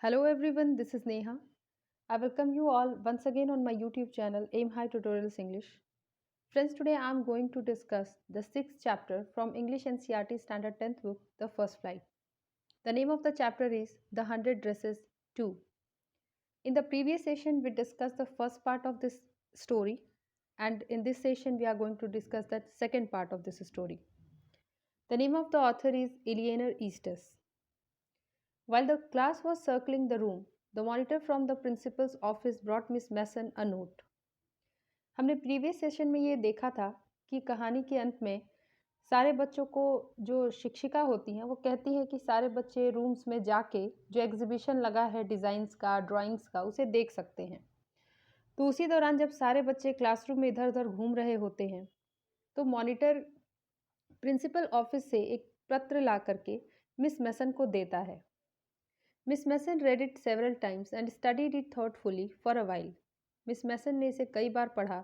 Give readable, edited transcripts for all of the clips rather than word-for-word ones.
Hello everyone, this is Neha. I welcome you all once again on my YouTube channel Aim High Tutorials English. Friends, today I am going to discuss the sixth chapter from English NCERT Standard 10th book, The First Flight. The name of the chapter is The 100 Dresses 2. In the previous session, we discussed the first part of this story, and in this session, we are going to discuss the second part of this story. The name of the author is Eleanor Eustis. While the class was circling the room, the monitor from the principal's office brought Miss Mason a note. हमने previous session में ये देखा था कि कहानी के अंत में सारे बच्चों को जो शिक्षिका होती हैं वो कहती हैं कि सारे बच्चे रूम्स में जाके जो एग्जीबिशन लगा है डिज़ाइंस का ड्राइंग्स का उसे देख सकते हैं। तो उसी दौरान जब सारे बच्चे क्लासरूम में इधर उधर घूम रहे होते हैं तो मॉनिटर प्रिंसिपल ऑफिस से एक पत्र ला करके मिस मैसन को देता है। Miss Mason read it several times and studied it thoughtfully for a while. Miss Mason ने इसे कई बार पढ़ा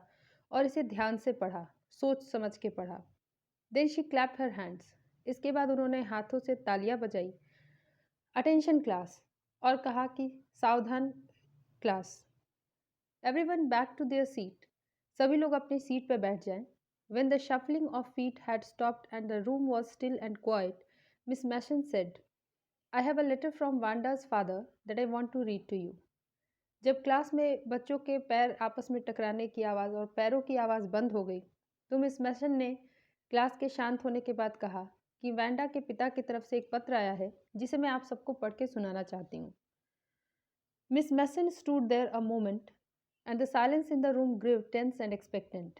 और इसे ध्यान से पढ़ा, सोच समझ के पढ़ा। Then she clapped her hands. इसके बाद उन्होंने हाथों से तालियां बजाई। Attention class और कहा कि सावधान class. Everyone back to their seat. सभी लोग अपनी सीट पर बैठ जाएं। When the shuffling of feet had stopped and the room was still and quiet, Miss Mason said, I have a letter from Vanda's father that I want to read to you. जब class में बच्चों के पैर आपस में टकराने की आवाज़ और पैरों की आवाज़ बंद हो गई तो मिस मैसन ने क्लास के शांत होने के बाद कहा कि वैंडा के पिता की तरफ से एक पत्र आया है जिसे मैं आप सबको पढ़ के सुनाना चाहती हूँ। Miss Mason stood there a moment and the silence in the room grave tense and expectant.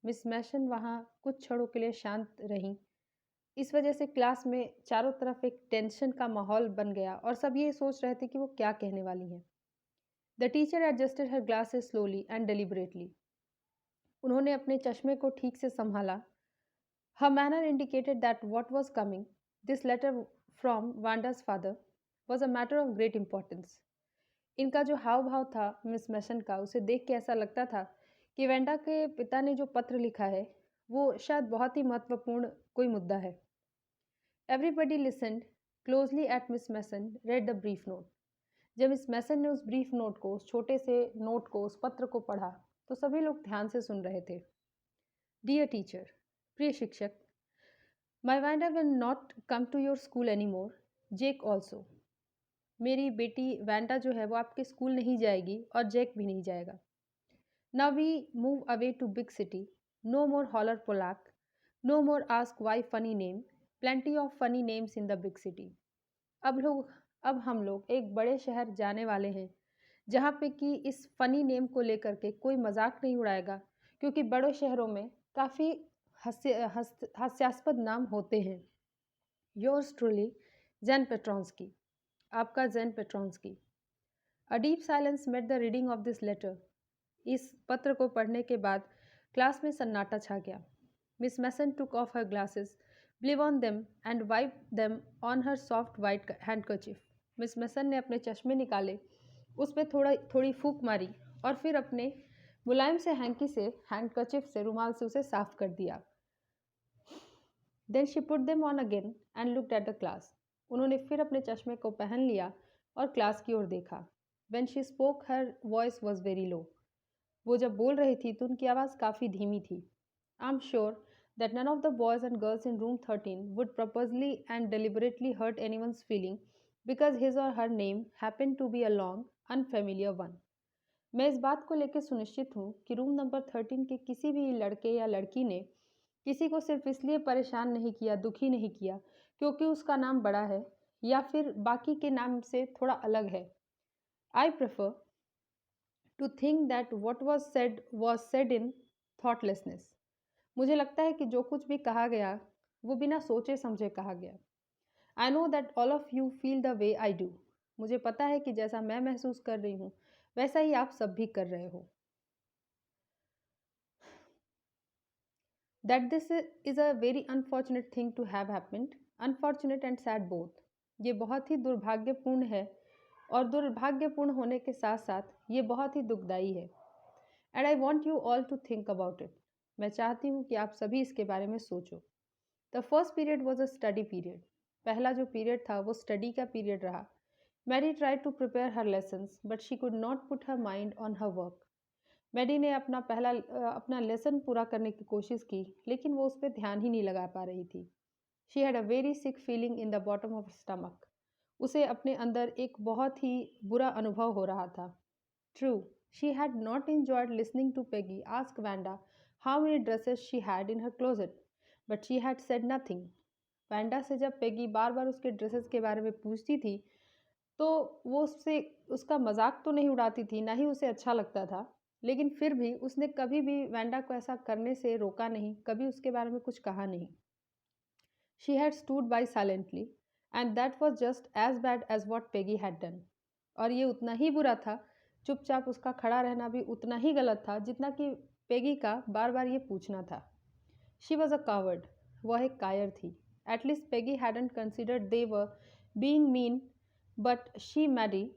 Miss Mason वहाँ कुछ क्षणों के लिए शांत रहीं। इस वजह से क्लास में चारों तरफ एक टेंशन का माहौल बन गया और सब ये सोच रहे थे कि वो क्या कहने वाली हैं। The teacher adjusted her glasses slowly and deliberately. उन्होंने अपने चश्मे को ठीक से संभाला। Her manner indicated that what was coming this letter from Wanda's father was a matter of great importance. इनका जो हाव भाव था मिस मैसन का उसे देख के ऐसा लगता था कि वेंडा के पिता ने जो पत्र लिखा है वो शायद बहुत ही महत्वपूर्ण कोई मुद्दा है। Everybody listened closely at Miss Mason read the brief note. जब मिस मैसन ने उस ब्रीफ नोट को उस छोटे से नोट को उस पत्र को पढ़ा तो सभी लोग ध्यान से सुन रहे थे। डियर टीचर, प्रिय शिक्षक, my Wanda will not come to your school any more, Jake also. मेरी बेटी वैंडा जो है वो आपके स्कूल नहीं जाएगी और जैक भी नहीं जाएगा। Now we move away to big city, no more holler Polack, no more ask why funny name, plenty of funny names in the big city. अब हम लोग एक बड़े शहर जाने वाले हैं जहाँ पे कि इस फनी नेम को लेकर के कोई मजाक नहीं उड़ाएगा क्योंकि बड़े शहरों में काफ़ी हास्यास्पद नाम होते हैं। Yours truly Jan Petronski. आपका Jan Petronski. A deep silence met the reading of this letter. इस पत्र को पढ़ने के बाद क्लास में सन्नाटा छा गया। Miss Mason took off her glasses, blew on them and wiped them on her soft white handkerchief. Miss Mason ने अपने चश्मे निकाले, उस पर थोड़ी फूंक मारी और फिर अपने मुलायम से हैंकी से हैंडकरचिफ से रुमाल से उसे साफ कर दिया। Then she put them on again and looked at the class. उन्होंने फिर अपने चश्मे को पहन लिया और क्लास की ओर देखा। When she spoke, her voice was very low. वो जब बोल रही थी तो उनकी आवाज़ काफ़ी धीमी थी। I'm sure that none of the boys and girls in room 13 would purposely and deliberately hurt anyone's feeling because his or her name happened to be a long, unfamiliar one. मैं इस बात को लेकर सुनिश्चित हूँ कि रूम नंबर 13 के किसी भी लड़के या लड़की ने किसी को सिर्फ इसलिए परेशान नहीं किया, दुखी नहीं किया क्योंकि उसका नाम बड़ा है या फिर बाकी के नाम से थोड़ा अलग है। I prefer to think that what was said in thoughtlessness. मुझे लगता है कि जो कुछ भी कहा गया वो बिना सोचे समझे कहा गया। I know that all of you feel the way I do. मुझे पता है कि जैसा मैं महसूस कर रही हूँ वैसा ही आप सब भी कर रहे हो। That this is a very unfortunate thing to have happened, unfortunate and sad both. ये बहुत ही दुर्भाग्यपूर्ण है और दुर्भाग्यपूर्ण होने के साथ साथ ये बहुत ही दुखदाई है। And I want you all to think about it. मैं चाहती हूँ कि आप सभी इसके बारे में सोचो। The first period was a study period. पहला जो पीरियड था वो स्टडी का पीरियड रहा। Maddie tried to prepare her lessons, but she could not put her mind on her work. Maddie ने अपना लेसन पूरा करने की कोशिश की, लेकिन वो उस पर ध्यान ही नहीं लगा पा रही थी. She had a very sick feeling in the bottom of stomach. उसे अपने अंदर एक बहुत ही बुरा अनुभव हो रहा था. True, she had not enjoyed listening to Peggy ask Vanda how many dresses she had in her closet, but she had said nothing. Wanda से जब पेगी बार बार उसके ड्रेसेस के बारे में पूछती थी, तो वो उससे उसका मजाक तो नहीं उड़ाती थी, ना ही उसे अच्छा लगता था. लेकिन फिर भी उसने कभी भी वैंडा को ऐसा करने से रोका नहीं, कभी उसके बारे में कुछ कहा नहीं. She had stood by silently, and that was just as bad as what Peggy had done. और ये उतना ही बुरा था, चुपचाप उसका खड़ा रहना भी उतना ही गलत था जितना कि पेगी का बार बार ये पूछना था. She was a coward. वह एक कायर थी. At least Peggy hadn't considered they were being mean, but she Maddie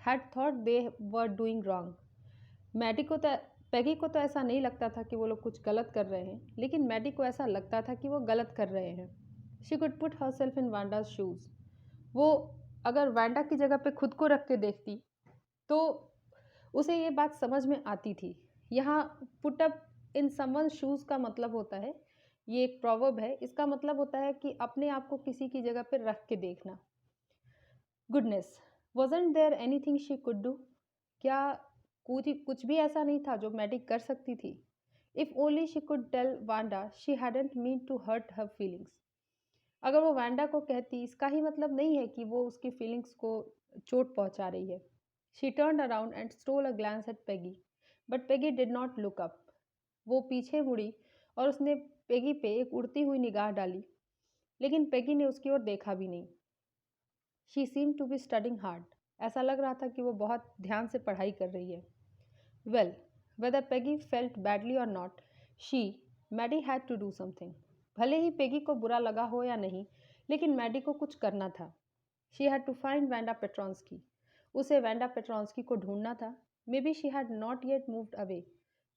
had thought they were doing wrong. Maddie को तो पेगी को तो ऐसा नहीं लगता था कि वो लोग कुछ गलत कर रहे हैं, लेकिन मैडी को ऐसा लगता था कि वो गलत कर रहे हैं. She could put herself in Wanda's shoes. वो अगर वांडा की जगह पे खुद को रख के देखती, तो उसे ये बात समझ में आती थी. यहाँ put up in someone shoes का मतलब होता है, ये एक प्रोवर्ब है, इसका मतलब होता है कि अपने आप को किसी की जगह पर रख के देखना. Goodness, wasn't there anything she could do. क्या कुछ भी ऐसा नहीं था जो मैडी कर सकती थी. If only she could tell Wanda she hadn't meant to hurt her feelings. अगर वो वांडा को कहती, इसका ही मतलब नहीं है कि वो उसकी फीलिंग्स को चोट पहुंचा रही है. She turn around and stole a glance at Peggy, but Peggy did not look up. वो पीछे मुड़ी और उसने पेगी पे एक उड़ती हुई निगाह डाली, लेकिन पेगी ने उसकी ओर देखा भी नहीं. She seem to be studying hard. ऐसा लग रहा था कि वो बहुत ध्यान से पढ़ाई कर रही है. Well, whether Peggy felt badly or not, she Maddie had to do something. भले ही पेगी को बुरा लगा हो या नहीं, लेकिन मैडी को कुछ करना था. She had to find Wanda Petronski. उसे वैंडा पेट्रॉन्स्की को ढूंढना था. Maybe she had not yet moved away.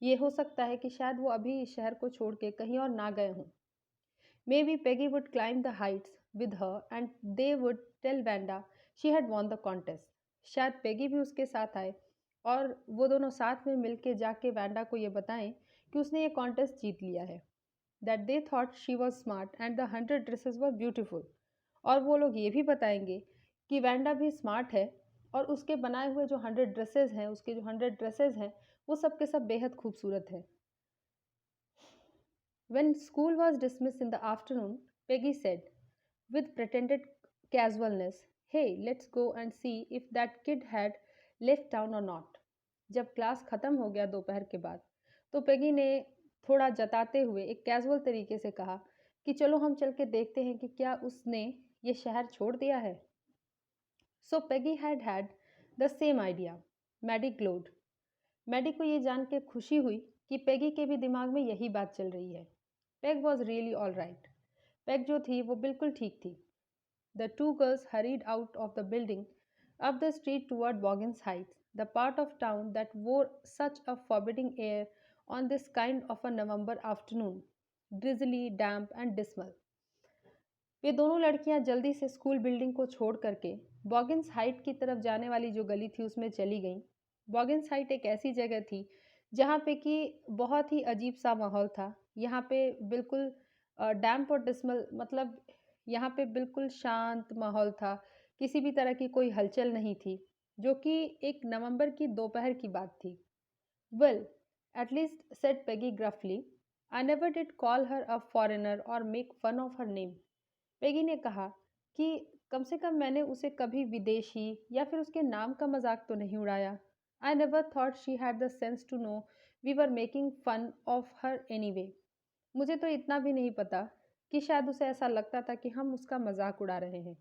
ये हो सकता है कि शायद वो अभी इस शहर को छोड़ के कहीं और ना गए हों. Maybe Peggy would climb the heights with her and they would tell Vanda she had won the contest. शायद पेगी भी उसके साथ आए और वो दोनों साथ में मिलके जाके वैंडा को ये बताएं कि उसने ये कॉन्टेस्ट जीत लिया है. That they thought she was smart and the 100 dresses were beautiful. और वो लोग ये भी बताएंगे कि वैंडा भी स्मार्ट है और उसके बनाए हुए जो 100 ड्रेसेस हैं, उसके जो 100 ड्रेसेस हैं, वो सब के सब बेहद खूबसूरत है. When school was dismissed in the afternoon, Peggy said, with pretended casualness, "Hey, let's go and see if that kid had left town or not." जब क्लास खत्म हो गया दोपहर के बाद, तो पेगी ने थोड़ा जताते हुए एक कैजुअल तरीके से कहा कि चलो हम चल के देखते हैं कि क्या उसने ये शहर छोड़ दिया है. So Peggy had the same idea. Maddie glowed. Maddie को ये जान के खुशी हुई कि पेगी के भी दिमाग में यही बात चल रही है. Peg was really all right. Peg जो थी वो बिल्कुल ठीक थी. The two girls hurried out of the building up the street toward Boggins Heights, the part of town that wore such a forbidding air on this kind of a November afternoon, drizzly, damp, and dismal. वे दोनों लड़कियां जल्दी से school building को छोड़ करके बॉगिन्स height की तरफ जाने वाली जो गली थी उसमें चली गईं. बॉगिन्स हाइट एक ऐसी जगह थी जहाँ पे कि बहुत ही अजीब सा माहौल था. यहाँ पे बिल्कुल डैम्प और डिस्मल, मतलब यहाँ पे बिल्कुल शांत माहौल था. किसी भी तरह की कोई हलचल नहीं थी, जो कि एक नवंबर की दोपहर की बात थी. Well, at least said Peggy gruffly, I never did call her a foreigner or make fun of her name. Peggy ने कहा कि कम से कम मैंने उसे कभी विदेशी या फिर उसके नाम का मजाक तो नहीं उड़ाया. I never thought she had the sense to know we were making fun of her anyway. मुझे तो इतना भी नहीं पता कि शायद उसे ऐसा लगता था कि हम उसका मजाक उड़ा रहे हैं.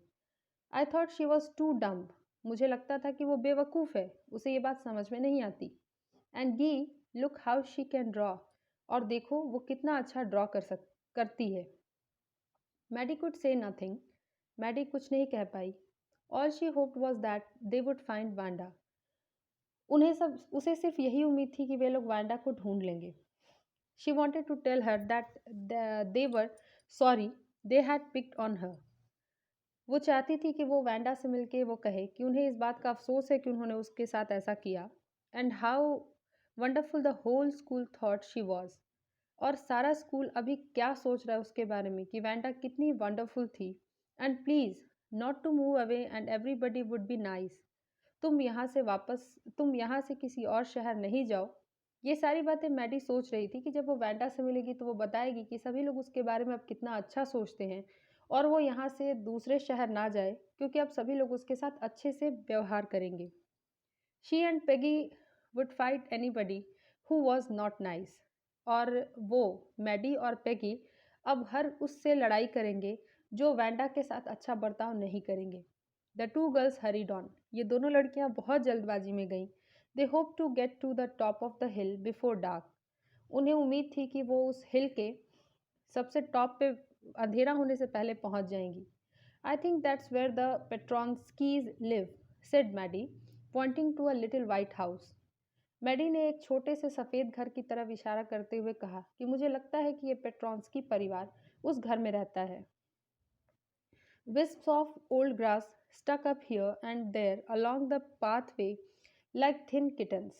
I thought she was too dumb. मुझे लगता था कि वो बेवकूफ़ है, उसे ये बात समझ में नहीं आती. And gee, look how she can draw. और देखो वो कितना अच्छा ड्रॉ करती है. Maddie could say nothing. Maddie कुछ नहीं कह पाई. All she hoped was that they would find Wanda. उसे सिर्फ यही उम्मीद थी कि वे लोग वांडा को ढूंढ लेंगे. She wanted to tell her that they were sorry they had picked on her. वो चाहती थी कि वो वैंडा से मिलके वो कहे कि उन्हें इस बात का अफ़सोस है कि उन्होंने उसके साथ ऐसा किया and how wonderful the whole school thought she was. और सारा स्कूल अभी क्या सोच रहा है उसके बारे में कि वैंडा कितनी वंडरफुल थी and please not to move away and everybody would be nice. तुम यहाँ से किसी और शहर नहीं जाओ। ये सारी बातें मैडी सोच रही थी कि जब वो वैंडा से मिलेगी तो वो बताएगी कि सभी लोग उसके बारे में अब कितना अच्छा सोचते हैं और वो यहाँ से दूसरे शहर ना जाए क्योंकि अब सभी लोग उसके साथ अच्छे से व्यवहार करेंगे। She and Peggy would fight anybody who was not nice. और वो मैडी और पेगी अब हर उससे लड़ाई करेंगे जो वैंडा के साथ अच्छा बर्ताव नहीं करेंगे। The two girls hurried on. ये दोनों लड़कियां बहुत जल्दबाजी में गईं। They hope to get to the top of the hill before dark. उन्हें उम्मीद थी कि वो उस हिल के सबसे टॉप पे अंधेरा होने से पहले पहुंच जाएंगी। I think that's where the Petronskis live, said Maddie, pointing to a little white house. Maddie ने एक छोटे से सफ़ेद घर की तरफ इशारा करते हुए कहा कि मुझे लगता है कि ये पेट्रॉन्स्की परिवार उस घर में रहता है। Wisps of old grass stuck up here and there along the pathway like thin kittens.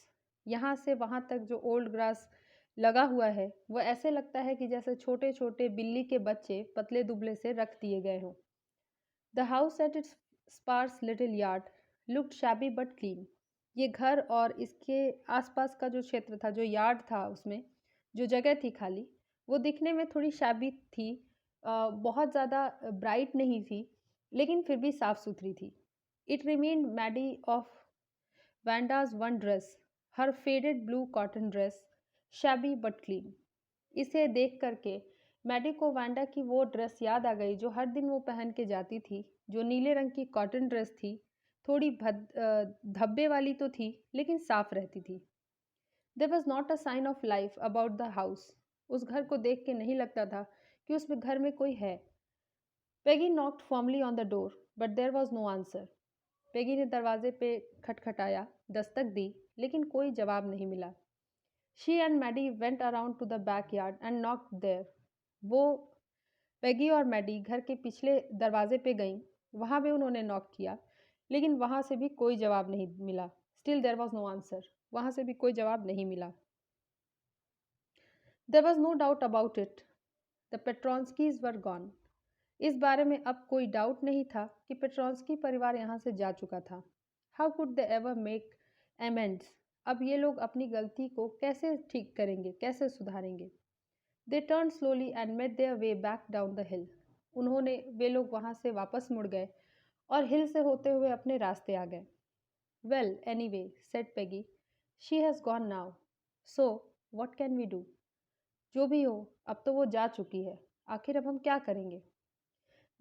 यहाँ से वहाँ तक जो ओल्ड ग्रास लगा हुआ है वो ऐसे लगता है कि जैसे छोटे छोटे बिल्ली के बच्चे पतले दुबले से रख दिए गए हों। The house at its sparse little yard looked shabby but clean. ये घर और इसके आसपास का जो क्षेत्र था, जो यार्ड था, उसमें जो जगह थी खाली, वो दिखने में थोड़ी शैबी थी। बहुत ज़्यादा ब्राइट नहीं थी लेकिन फिर भी साफ़ सुथरी थी। It reminded Maddie of Wanda's one dress, her faded blue cotton dress, shabby but clean. इसे देख करके मैडी को वैंडा की वो ड्रेस याद आ गई जो हर दिन वो पहन के जाती थी, जो नीले रंग की कॉटन ड्रेस थी। थोड़ी धब्बे वाली तो थी लेकिन साफ रहती थी। There was not a sign of life about the house. उस घर को देख के नहीं लगता था कि उस घर में कोई है। Peggy knocked formally on the door but there was no answer. Peggy ने दरवाजे पे खटखटाया, दस्तक दी, लेकिन कोई जवाब नहीं मिला। She and Maddie went around to the back yard and knocked there. वो पेगी और मैडी घर के पिछले दरवाजे पे गईं। वहाँ भी उन्होंने नॉक किया लेकिन वहाँ से भी कोई जवाब नहीं मिला। Still there was no answer. वहाँ से भी कोई जवाब नहीं मिला। There was no doubt about it, the Petronskis were gone. इस बारे में अब कोई डाउट नहीं था कि पेट्रॉन्स्की परिवार यहाँ से जा चुका था। How could they ever make amends. अब ये लोग अपनी गलती को कैसे ठीक करेंगे, कैसे सुधारेंगे। They turn slowly and made their way back down the hill. वे लोग वहाँ से वापस मुड़ गए और हिल से होते हुए अपने रास्ते आ गए। Well anyway, said Peggy, she has gone now, so what can we do. जो भी हो, अब तो वो जा चुकी है, आखिर अब हम क्या करेंगे।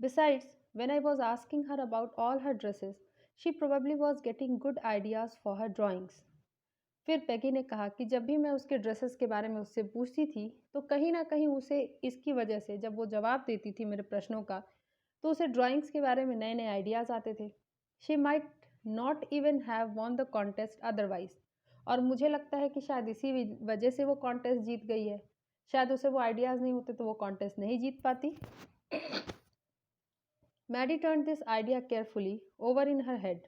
Besides, when I was asking her about all her dresses, she probably was getting good ideas for her drawings. फिर पेगी ने कहा कि जब भी मैं उसके ड्रेसेस के बारे में उससे पूछती थी तो कहीं ना कहीं उसे इसकी वजह से, जब वो जवाब देती थी मेरे प्रश्नों का, तो उसे ड्राइंग्स के बारे में नए नए आइडियाज़ आते थे। She might not even have won the contest otherwise. और मुझे लगता है कि शायद इसी वजह से वो कॉन्टेस्ट जीत गई है। शायद उसे वो आइडियाज़ नहीं होते तो वो कॉन्टेस्ट नहीं जीत पाती। Maddie turned this idea carefully over in her head,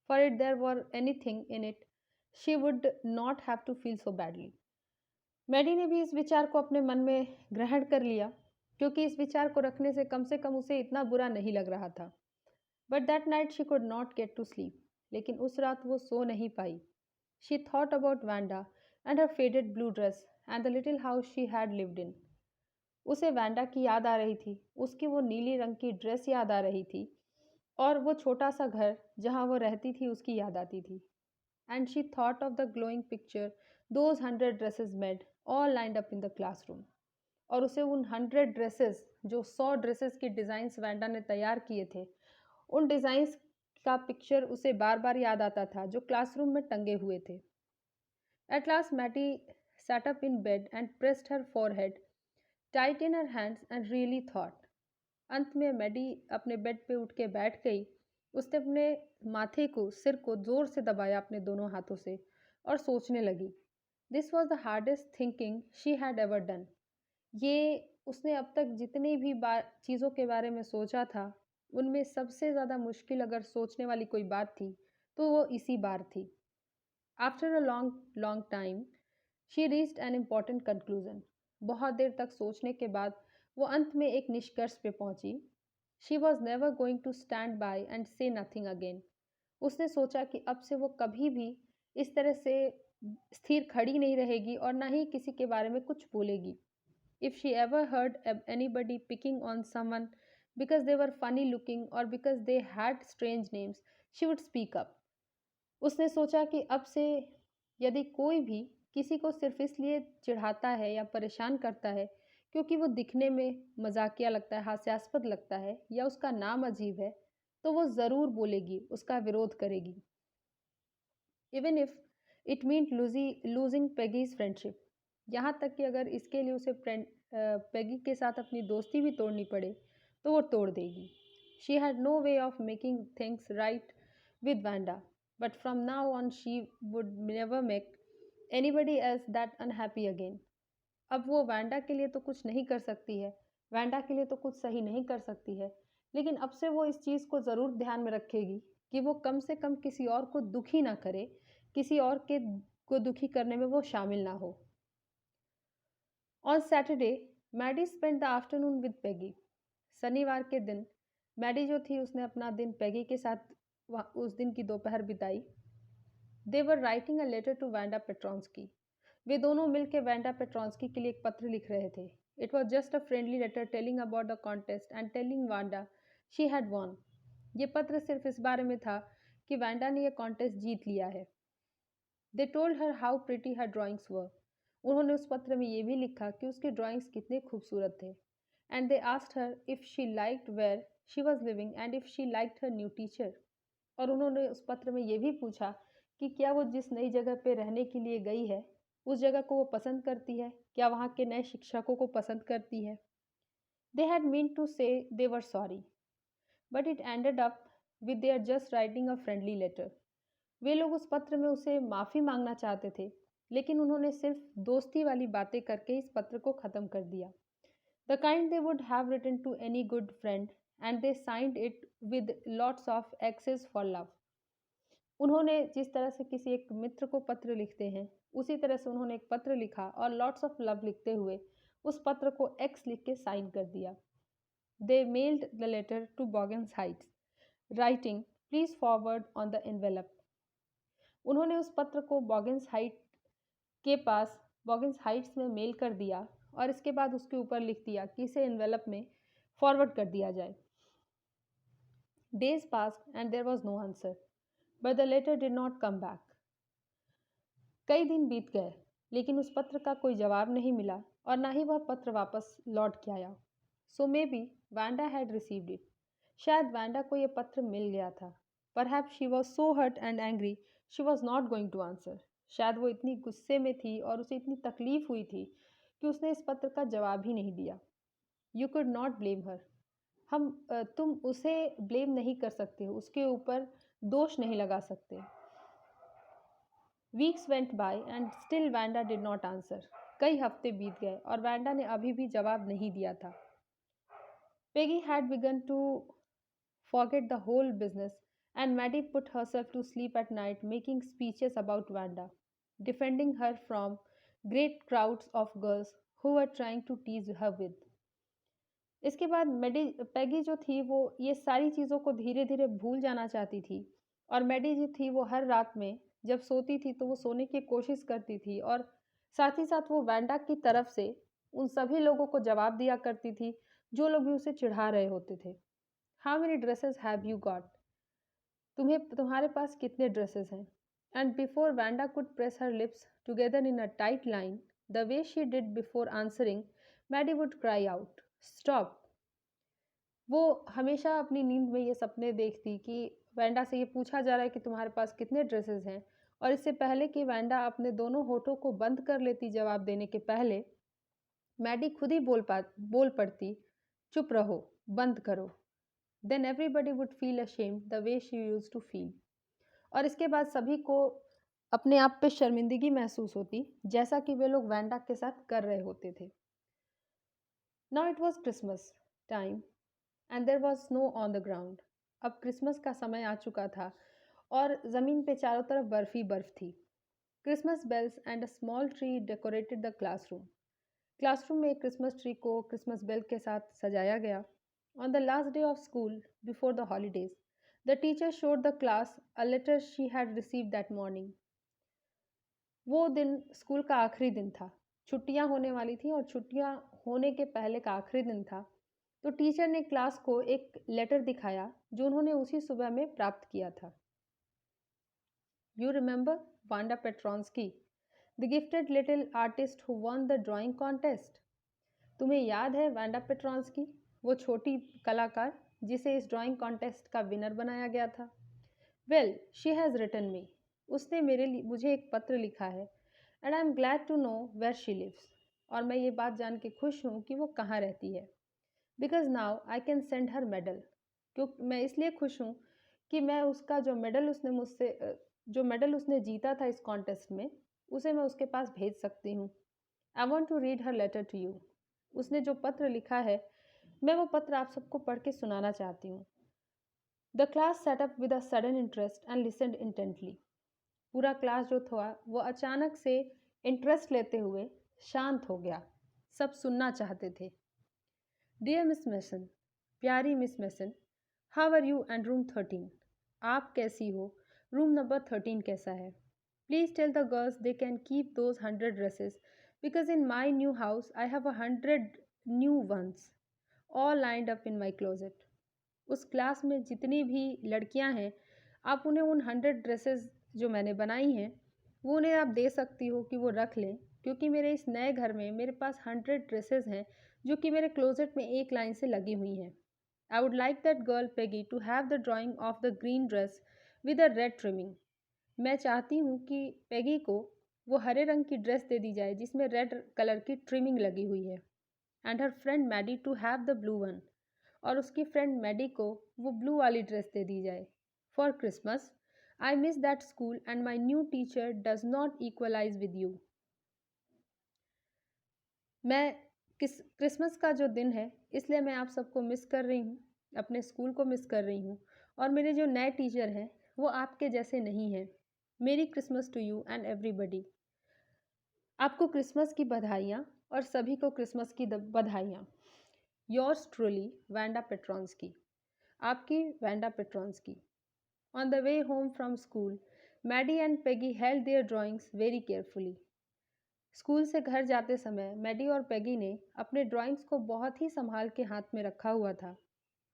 for if there were anything in it, she would not have to feel so badly. Maddie ने भी इस विचार को अपने मन में ग्रहण कर लिया क्योंकि इस विचार को रखने से कम उसे इतना बुरा नहीं लग रहा था। But that night she could not get to sleep. लेकिन उस रात वो सो नहीं पाई। She thought about Wanda and her faded blue dress and the little house she had lived in. उसे वैंडा की याद आ रही थी, उसकी वो नीली रंग की ड्रेस याद आ रही थी और वो छोटा सा घर जहाँ वो रहती थी उसकी याद आती थी। And she thought of the glowing picture those 100 dresses made all lined up in the classroom. और उसे उन 100 ड्रेसेस, जो 100 ड्रेसेस के डिज़ाइंस वैंडा ने तैयार किए थे, उन डिज़ाइंस का पिक्चर उसे बार बार याद आता था जो क्लासरूम में टंगे हुए थे। At last Maddie sat up in bed and pressed her forehead tight in her hands and really thought. अंत में मैडी अपने बेड पे उठ के बैठ गई। उसने अपने माथे को, सिर को जोर से दबाया अपने दोनों हाथों से और सोचने लगी। This was the hardest thinking she had ever done. ये उसने अब तक जितनी भी चीज़ों के बारे में सोचा था, उनमें सबसे ज़्यादा मुश्किल अगर सोचने वाली कोई बात थी, तो वो इसी बार थी। After a long long time she reached an important conclusion. बहुत देर तक सोचने के बाद वो अंत में एक निष्कर्ष पे पहुंची। She was never going to stand by and say nothing again. उसने सोचा कि अब से वो कभी भी इस तरह से स्थिर खड़ी नहीं रहेगी और ना ही किसी के बारे में कुछ बोलेगी। If she ever heard anybody picking on someone because they were funny looking or because they had strange names, she would speak up. उसने सोचा कि अब से यदि कोई भी किसी को सिर्फ इसलिए चिढ़ाता है या परेशान करता है क्योंकि वो दिखने में मजाकिया लगता है, हास्यास्पद लगता है या उसका नाम अजीब है, तो वो ज़रूर बोलेगी, उसका विरोध करेगी। Even if it mean losing Peggy's friendship. यहाँ तक कि अगर इसके लिए उसे पेगी के साथ अपनी दोस्ती भी तोड़नी पड़े तो वो तोड़ देगी। She had no way of making things right with Wanda, but from now on she would never make anybody else that unhappy again. अब वो वैंडा के लिए तो कुछ नहीं कर सकती है, वैंडा के लिए तो कुछ सही नहीं कर सकती है, लेकिन अब से वो इस चीज़ को ज़रूर ध्यान में रखेगी कि वो कम से कम किसी और को दुखी ना करे, किसी और के को दुखी करने में वो शामिल ना हो। On Saturday Maddie spend the afternoon with Peggy. शनिवार के दिन मैडी जो थी उसने अपना दिन पेगी के साथ उस दिन की दोपहर बिताई। They were writing a letter to Wanda Petronski. वे दोनों मिलकर वैंडा पेट्रॉन्स्की के लिए एक पत्र लिख रहे थे। It was just a friendly letter telling about the contest and telling Wanda she had won. ये पत्र सिर्फ इस बारे में था कि वैंडा ने यह कॉन्टेस्ट जीत लिया है। They told her how pretty her drawings were. उन्होंने उस पत्र में ये भी लिखा कि उसके ड्राइंग्स कितने खूबसूरत थे। And they asked her if she liked where she was living and if she liked her new teacher. और उन्होंने उस पत्र में ये भी पूछा कि क्या वो जिस नई जगह पे रहने के लिए गई है उस जगह को वो पसंद करती है, क्या वहाँ के नए शिक्षकों को पसंद करती है। They had mean to say they were sorry, but it ended up with their just writing a friendly letter. वे लोग उस पत्र में उसे माफ़ी मांगना चाहते थे, लेकिन उन्होंने सिर्फ दोस्ती वाली बातें करके इस पत्र को ख़त्म कर दिया। The kind they would have written to any good friend and they signed it with lots of X's for love. उन्होंने जिस तरह से किसी एक मित्र को पत्र लिखते हैं उसी तरह से उन्होंने एक पत्र लिखा और लॉट्स ऑफ लव लिखते हुए उस पत्र को एक्स लिख के साइन कर दिया। They mailed the letter to Boggins Heights writing please forward on the envelope. उन्होंने उस पत्र को बॉगन्स हाइट के पास बॉगन्स हाइट्स में मेल कर दिया और इसके बाद उसके ऊपर लिख दिया कि इसे एनवेलप में फॉरवर्ड कर दिया जाए। Days passed and there was no answer, but the letter did not come back. कई दिन बीत गए लेकिन उस पत्र का कोई जवाब नहीं मिला और ना ही वह पत्र वापस लौट के आया। So maybe Wanda had received it. शायद वैंडा को यह पत्र मिल गया था। Perhaps she was so hurt and angry she was not going to answer. शायद वो इतनी गुस्से में थी और उसे इतनी तकलीफ हुई थी कि उसने इस पत्र का जवाब ही नहीं दिया। यू कुड नॉट ब्लेम हर। तुम उसे ब्लेम नहीं कर सकते हो, उसके ऊपर दोष नहीं लगा सकते। Weeks went by and still Wanda did not answer. कई हफ्ते बीत गए और वैंडा ने अभी भी जवाब नहीं दिया था। Peggy had began to forget the whole business, and Maddie put herself to sleep at night making speeches about Wanda, defending her from great crowds of girls who were trying to tease her with. इसके बाद पैगी जो थी वो ये सारी चीज़ों को धीरे धीरे भूल जाना चाहती थी और मैडी जो थी वो हर रात में जब सोती थी तो वो सोने की कोशिश करती थी और साथ ही साथ वो वैंडा की तरफ से उन सभी लोगों को जवाब दिया करती थी जो लोग भी उसे चिढ़ा रहे होते थे। How many dresses have you got? तुम्हारे पास कितने ड्रेसेस हैं? And before Wanda could press her lips together in a tight line the way she did before answering, Maddie would cry out stop. वो हमेशा अपनी नींद में ये सपने देखती कि वैंडा से ये पूछा जा रहा है कि तुम्हारे पास कितने ड्रेसेस हैं, और इससे पहले कि वैंडा अपने दोनों होठों को बंद कर लेती जवाब देने के पहले, मैडी खुद ही बोल पड़ती, चुप रहो, बंद करो। Then everybody would feel ashamed the way she used to feel. और इसके बाद सभी को अपने आप पे शर्मिंदगी महसूस होती जैसा कि वे लोग वैंडा के साथ कर रहे होते थे। Now it was Christmas time and there was snow on the ground. अब क्रिसमस का समय आ चुका था और ज़मीन पे चारों तरफ बर्फ ही बर्फ थी। Christmas bells and a small tree decorated the classroom. Classroom में एक क्रिसमस ट्री को क्रिसमस बेल के साथ सजाया गया। On the last day of school before the holidays, the teacher showed the class a letter she had received that morning. वो दिन school का आखिरी दिन था। छुट्टियां होने वाली थी और छुट्टियां होने के पहले का आखिरी दिन था। तो टीचर ने क्लास को एक लेटर दिखाया जो उन्होंने उसी सुबह में प्राप्त किया था। You remember Wanda Petronski, the gifted little artist who won the drawing contest? तुम्हें याद है वांडा पेट्रॉन्स्की, वो छोटी कलाकार जिसे इस ड्राइंग कॉन्टेस्ट का विनर बनाया गया था? Well, she has written me, उसने मुझे एक पत्र लिखा है। And I am glad to know where she lives, और मैं ये बात जान के खुश हूँ कि वो कहाँ रहती है। Because now I can send her medal, क्यों मैं इसलिए खुश हूँ कि मैं उसका जो मेडल उसने जीता था इस कॉन्टेस्ट में, उसे मैं उसके पास भेज सकती हूँ। I want to read her letter to you. उसने जो पत्र लिखा है, मैं वो पत्र आप सबको पढ़ के सुनाना चाहती हूँ। The class set up with a sudden interest and listened intently. पूरा क्लास जो था वो अचानक से इंटरेस्ट लेते हुए शांत हो गया। सब सुनना चाहते थे। डियर मिस मेसन, प्यारी Miss Mason, how are you and room 13? आप कैसी हो? रूम नंबर 13 कैसा है? Please tell the girls they can keep those 100 dresses because in my new house I have 100 new ones all lined up in my closet. उस class में जितनी भी लड़कियां हैं, आप उन्हें उन 100 ड्रेसेस जो मैंने बनाई हैं, वो उन्हें आप दे सकती हो कि वो रख लें, क्योंकि मेरे इस नए घर में मेरे पास 100 ड्रेसेस हैं जो कि मेरे क्लोजेट में एक लाइन से लगी हुई हैं। I would like that girl Peggy to have the drawing of the green dress with a red trimming. मैं चाहती हूँ कि पेगी को वो हरे रंग की ड्रेस दे दी जाए जिसमें रेड कलर की ट्रिमिंग लगी हुई है। And her friend Maddie to have the blue one, और उसकी फ्रेंड मैडी को वो ब्लू वाली ड्रेस दे दी जाए। For Christmas I miss that school and my new teacher does not equalize with you. मैं क्रिसमस का जो दिन है, इसलिए मैं आप सबको मिस कर रही हूँ, अपने स्कूल को मिस कर रही हूँ, और मेरे जो नए टीचर हैं वो आपके जैसे नहीं हैं। Merry Christmas to you and everybody. आपको क्रिसमस की बधाइयाँ, और सभी को क्रिसमस की बधाइयाँ। Yours truly Wanda Petronski. आपकी Wanda Petronski. On the way home from school, Maddie and Peggy held their drawings very carefully. School से घर जाते समय मैडी और पेगी ने अपने ड्राइंग्स को बहुत ही संभाल के हाथ में रखा हुआ था।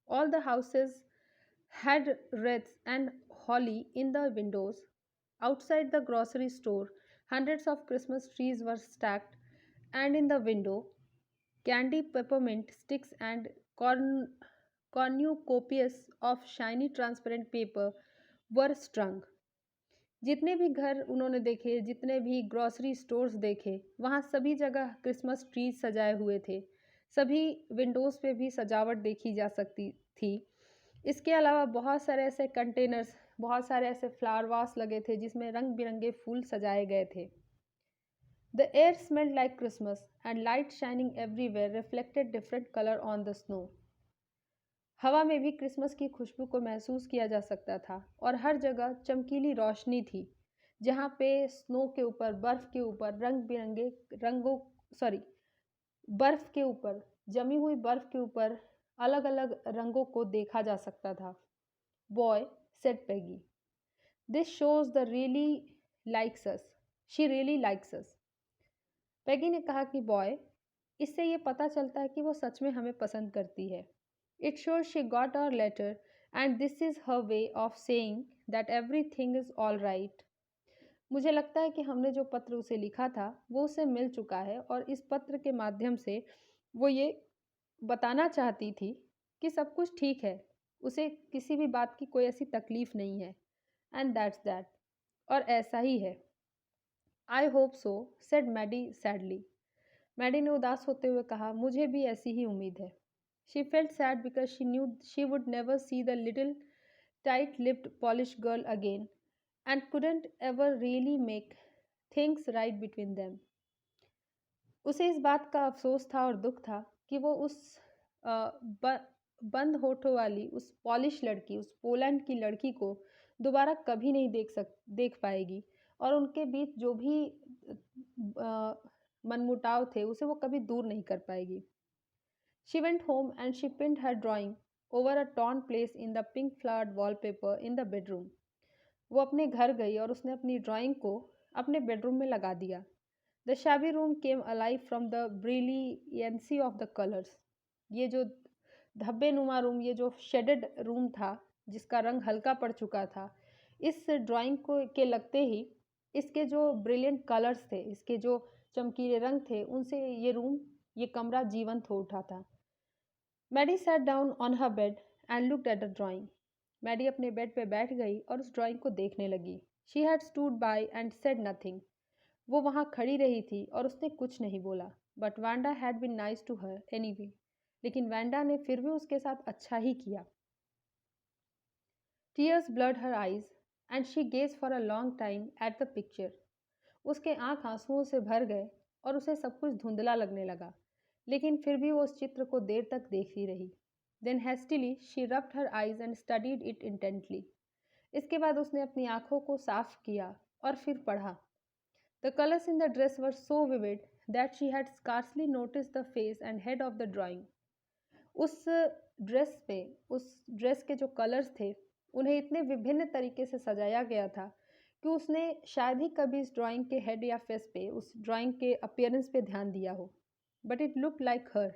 All the houses had wreaths and holly in the windows. Outside the grocery store, hundreds of Christmas trees were stacked, and in the window, candy peppermint sticks and cornucopias of shiny transparent paper were strung. जितने भी घर उन्होंने देखे, जितने भी grocery stores देखे, वहाँ सभी जगह क्रिसमस ट्रीज सजाए हुए थे। सभी विंडोज़ पे भी सजावट देखी जा सकती थी। इसके अलावा बहुत सारे ऐसे कंटेनर्स, बहुत सारे ऐसे फ्लावर वास लगे थे जिसमें रंग बिरंगे फूल सजाए गए थे। The air smelled like Christmas and light shining everywhere reflected different colour on the snow. हवा में भी क्रिसमस की खुशबू को महसूस किया जा सकता था, और हर जगह चमकीली रोशनी थी, जहाँ पे स्नो के ऊपर, बर्फ के ऊपर रंग बिरंगे रंगों सॉरी बर्फ के ऊपर, जमी हुई बर्फ के ऊपर अलग अलग रंगों को देखा जा सकता था। Boy, said Peggy, this shows the really likes us, she really likes us. Peggy ने कहा कि बॉय, इससे ये पता चलता है कि वो सच में हमें पसंद करती है। It shows she got our letter, and this is her way of saying that everything is all right. मुझे लगता है कि हमने जो पत्र उसे लिखा था वो उसे मिल चुका है, और इस पत्र के माध्यम से वो ये बताना चाहती थी कि सब कुछ ठीक है, उसे किसी भी बात की कोई ऐसी तकलीफ नहीं है। एंड दैट्स दैट, और ऐसा ही है। I hope so, said Maddie sadly. Maddie ने उदास होते हुए कहा, मुझे भी ऐसी ही उम्मीद है। She felt sad because she knew she would never see the little tight-lipped Polish girl again, and couldn't ever really make things right between them. उसे इस बात का अफसोस था और दुख था कि वो उस बंद होठों वाली उस पॉलिश लड़की, उस पोलैंड की लड़की को दोबारा कभी नहीं देख पाएगी, और उनके बीच जो भी मनमुटाव थे उसे वो कभी दूर नहीं कर पाएगी। She went home and she pinned her drawing over a torn place in the pink flowered wallpaper in the bedroom. वो अपने घर गई और उसने अपनी ड्राइंग को अपने बेडरूम में लगा दिया। The shabby room came alive from the brilliancy of the colors. ये जो धब्बे नुमा रूम, ये जो शेडेड रूम था जिसका रंग हल्का पड़ चुका था, इस ड्राइंग को के लगते ही इसके जो ब्रिलियंट कलर्स थे, इसके जो चमकीले रंग थे, उनसे ये कमरा जीवंत हो उठा था। Maddie sat down on her bed and looked at the drawing. Maddie अपने बेड पे बैठ गई और उस ड्राइंग को देखने लगी। She had stood by and said nothing. वो वहाँ खड़ी रही थी और उसने कुछ नहीं बोला। But Wanda had been nice to her anyway. लेकिन वांडा ने फिर भी उसके साथ अच्छा ही किया। Tears blurred her eyes and she gaze for a long time at the picture. उसके आंख आंसुओं से भर गए और उसे सब कुछ धुंधला लगने लगा, लेकिन फिर भी वो उस चित्र को देर तक देखती रही। Then hastily she rubbed her eyes and studied it intently. इसके बाद उसने अपनी आंखों को साफ किया और फिर पढ़ा। The colours in the dress were so vivid that she had scarcely notice the face and head of the drawing. उस उस ड्रेस के जो कलर्स थे, उन्हें इतने विभिन्न तरीके से सजाया गया था कि उसने शायद ही कभी इस ड्राइंग के हेड या फेस पे, उस ड्राइंग के अपीयरेंस पे ध्यान दिया हो। बट इट लुक लाइक हर।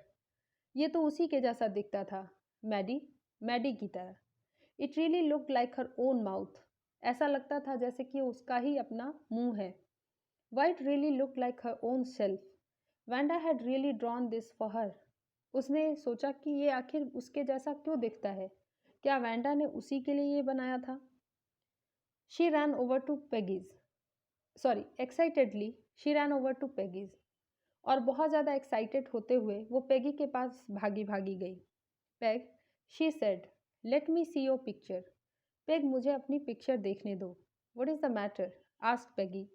ये तो उसी के जैसा दिखता था, मैडी मैडी की तरह। It really look like her own mouth. ऐसा लगता था जैसे कि उसका ही अपना मुंह है। White really look like her own self. Wanda had really drawn this for her. उसने सोचा कि ये आखिर उसके जैसा क्यों दिखता है। क्या वैंडा ने उसी के लिए ये बनाया था? She ran over to Peggy's excitedly she ran over to Peggy's. और बहुत ज़्यादा एक्साइटेड होते हुए वो पेगी के पास भागी भागी गई। Peg, she said, let me see your picture. Peg, मुझे अपनी पिक्चर देखने दो। What is the matter? Asked Peggy.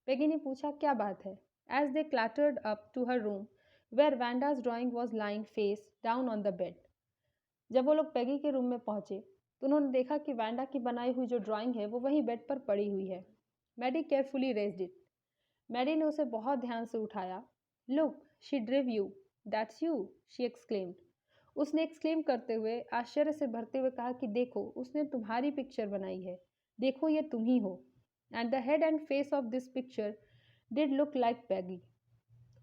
Peggy ने पूछा, क्या बात है? As they clattered up to her room where Wanda's drawing was lying face down on the bed. जब वो लोग पेगी के रूम में पहुंचे तो उन्होंने देखा कि वैंडा की बनाई हुई जो ड्राइंग है वो वहीं बेड पर पड़ी हुई है। Maddie carefully raised it. Maddie ने उसे बहुत ध्यान से उठाया। Look, she drew you, that's you, she exclaimed. उसने एक्सक्लेम करते हुए आश्चर्य से भरते हुए कहा कि देखो, उसने तुम्हारी पिक्चर बनाई है, देखो ये तुम ही हो। And the head and face of this picture did look like Peggy.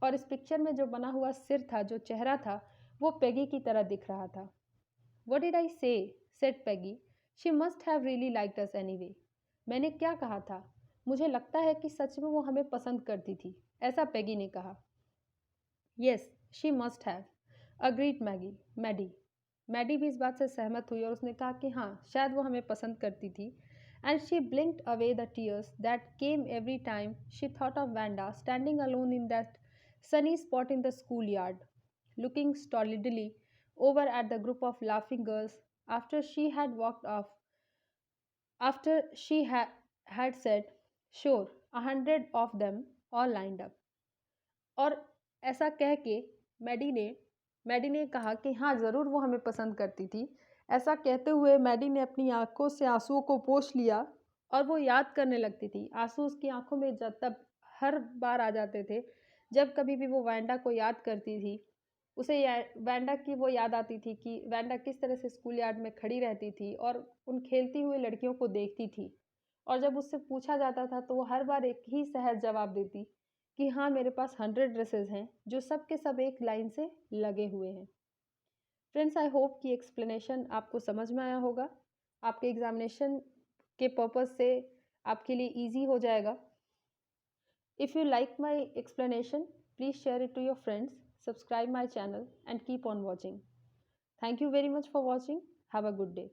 और इस पिक्चर में जो बना हुआ सिर था, जो चेहरा था, वो पेगी की तरह दिख रहा था। What did I say? said Peggy. She must have really liked us anyway. मैंने क्या कहा था? मुझे लगता है कि सच में वो हमें पसंद करती थी, ऐसा पेगी ने कहा। Yes, she must have. Agreed Maddie. Maddie भी इस बात से सहमत हुई और उसने कहा कि हाँ, शायद वो हमें पसंद करती थी। And she blinked away the tears that came every time she thought of Vanda standing alone in that sunny spot in the schoolyard, looking stolidly over at the group of laughing girls after she had walked off, after had said, Sure, 100 of them all lined up. और ऐसा कह के Maddie ने कहा कि हाँ, ज़रूर वो हमें पसंद करती थी। ऐसा कहते हुए मैडी ने अपनी आंखों से आंसुओं को पोंछ लिया और वो याद करने लगती थी। आंसू उसकी आंखों में जब तब हर बार आ जाते थे जब कभी भी वो वैंडा को याद करती थी। उसे वैंडा की वो याद आती थी कि वैंडा किस तरह से स्कूल यार्ड में खड़ी रहती थी और उन खेलती हुई लड़कियों को देखती थी। और जब उससे पूछा जाता था तो वो हर बार एक ही सहज जवाब देती कि हाँ, मेरे पास 100 ड्रेसेस हैं जो सब के सब एक लाइन से लगे हुए हैं। फ्रेंड्स, आई होप कि एक्सप्लेनेशन आपको समझ में आया होगा। आपके एग्जामिनेशन के पर्पज़ से आपके लिए ईजी हो जाएगा। If you like my explanation, please share it to your friends, subscribe my channel and keep on watching. Thank you very much for watching. Have a good day.